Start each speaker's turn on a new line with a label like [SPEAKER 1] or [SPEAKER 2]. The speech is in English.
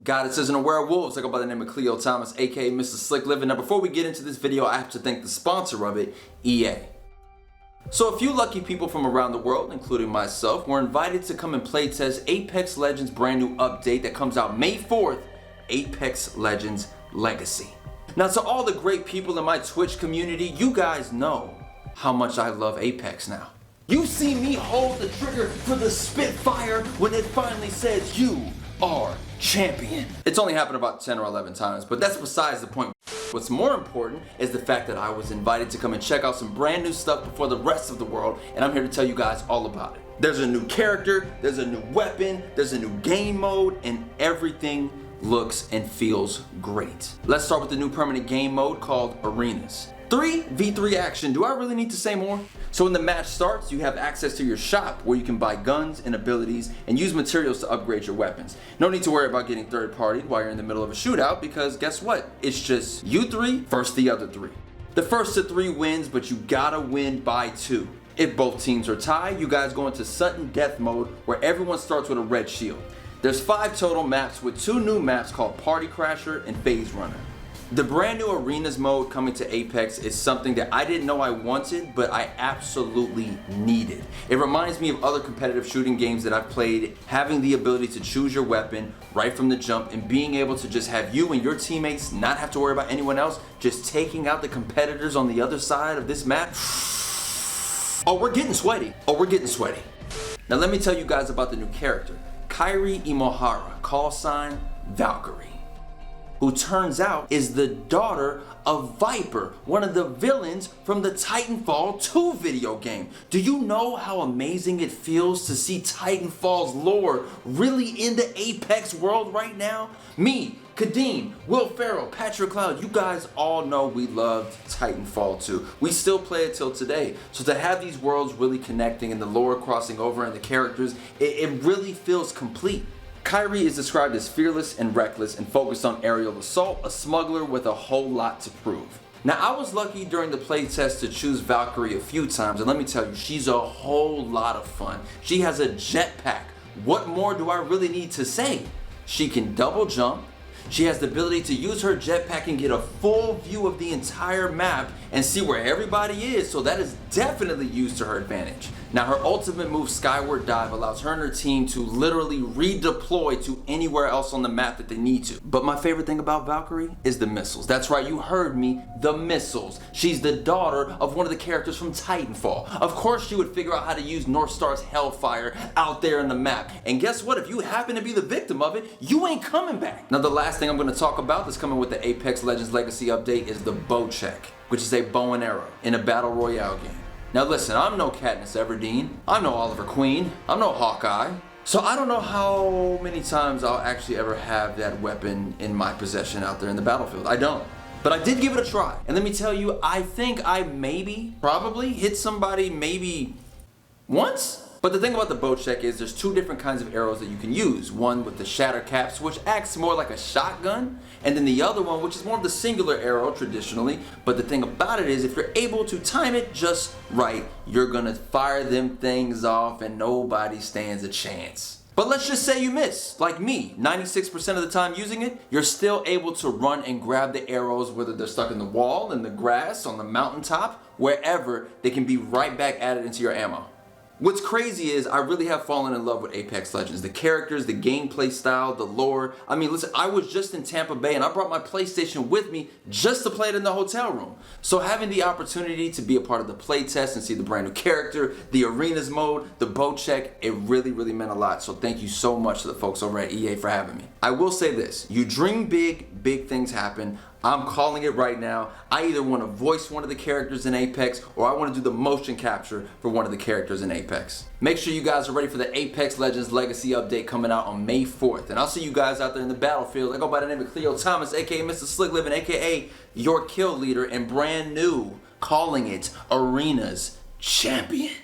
[SPEAKER 1] Goddesses and werewolves, I go by the name of Khleo Thomas, aka Mr. Slick Living. Now before we get into this video, I have to thank the sponsor of it, EA. So a few lucky people from around the world, including myself, were invited to come and play test Apex Legends' brand new update that comes out May 4th, Apex Legends Legacy. Now to all the great people in my Twitch community, you guys know how much I love Apex now. You see me hold the trigger for the Spitfire when it finally says you are champion. It's only happened about 10 or 11 times, but that's besides the point. What's more important is the fact that I was invited to come and check out some brand new stuff before the rest of the world, and I'm here to tell you guys all about it. There's a new character, there's a new weapon, there's a new game mode, and everything looks and feels great. Let's start with the new permanent game mode called Arenas. 3v3 action, do I really need to say more? So when the match starts, you have access to your shop where you can buy guns and abilities and use materials to upgrade your weapons. No need to worry about getting third-partied while you're in the middle of a shootout, because guess what? It's just you three versus the other three. The first to three wins, but you gotta win by 2. If both teams are tied, you guys go into sudden death mode where everyone starts with a red shield. There's 5 total maps with 2 new maps called Party Crasher and Phase Runner. The brand new Arenas mode coming to Apex is something that I didn't know I wanted, but I absolutely needed. It reminds me of other competitive shooting games that I've played, having the ability to choose your weapon right from the jump and being able to just have you and your teammates not have to worry about anyone else, just taking out the competitors on the other side of this map. Oh, we're getting sweaty. Now let me tell you guys about the new character, Kairi Imohara, call sign Valkyrie, who turns out is the daughter of Viper, one of the villains from the Titanfall 2 video game. Do you know how amazing it feels to see Titanfall's lore really in the Apex world right now? Me, Kadeem, Will Ferrell, Patrick Cloud, you guys all know we loved Titanfall 2. We still play it till today. So to have these worlds really connecting and the lore crossing over and the characters, it really feels complete. Kairi is described as fearless and reckless and focused on aerial assault, a smuggler with a whole lot to prove. Now I was lucky during the playtest to choose Valkyrie a few times, and let me tell you, she's a whole lot of fun. She has a jetpack. What more do I really need to say? She can double jump. She has the ability to use her jetpack and get a full view of the entire map and see where everybody is, so that is definitely used to her advantage. Now her ultimate move, Skyward Dive, allows her and her team to literally redeploy to anywhere else on the map that they need to. But my favorite thing about Valkyrie is the missiles. That's right, you heard me, the missiles. She's the daughter of one of the characters from Titanfall. Of course she would figure out how to use North Star's Hellfire out there in the map. And guess what? If you happen to be the victim of it, you ain't coming back. Now the last thing I'm going to talk about that's coming with the Apex Legends Legacy update is the Bocek, which is a bow and arrow in a battle royale game. Now listen, I'm no Katniss Everdeen, I'm no Oliver Queen, I'm no Hawkeye, so I don't know how many times I'll actually ever have that weapon in my possession out there in the battlefield. I don't. But I did give it a try, and let me tell you, I think I probably hit somebody maybe once. But the thing about the Bocek is there's 2 different kinds of arrows that you can use. One with the shatter caps, which acts more like a shotgun, and then the other one, which is more of the singular arrow traditionally. But the thing about it is if you're able to time it just right, you're gonna fire them things off and nobody stands a chance. But let's just say you miss, like me, 96% of the time using it, you're still able to run and grab the arrows, whether they're stuck in the wall, in the grass, on the mountaintop, wherever, they can be right back added into your ammo. What's crazy is I really have fallen in love with Apex Legends. The characters, the gameplay style, the lore. I mean, listen, I was just in Tampa Bay and I brought my PlayStation with me just to play it in the hotel room. So having the opportunity to be a part of the playtest and see the brand new character, the Arenas mode, the Bocek, it really, really meant a lot. So thank you so much to the folks over at EA for having me. I will say this, you dream big, big things happen. I'm calling it right now. I either want to voice one of the characters in Apex or I want to do the motion capture for one of the characters in Apex. Make sure you guys are ready for the Apex Legends Legacy update coming out on May 4th. And I'll see you guys out there in the battlefield. I go by the name of Khleo Thomas, aka Mr. Slick Living, aka your kill leader, and brand new, calling it Arenas Champion.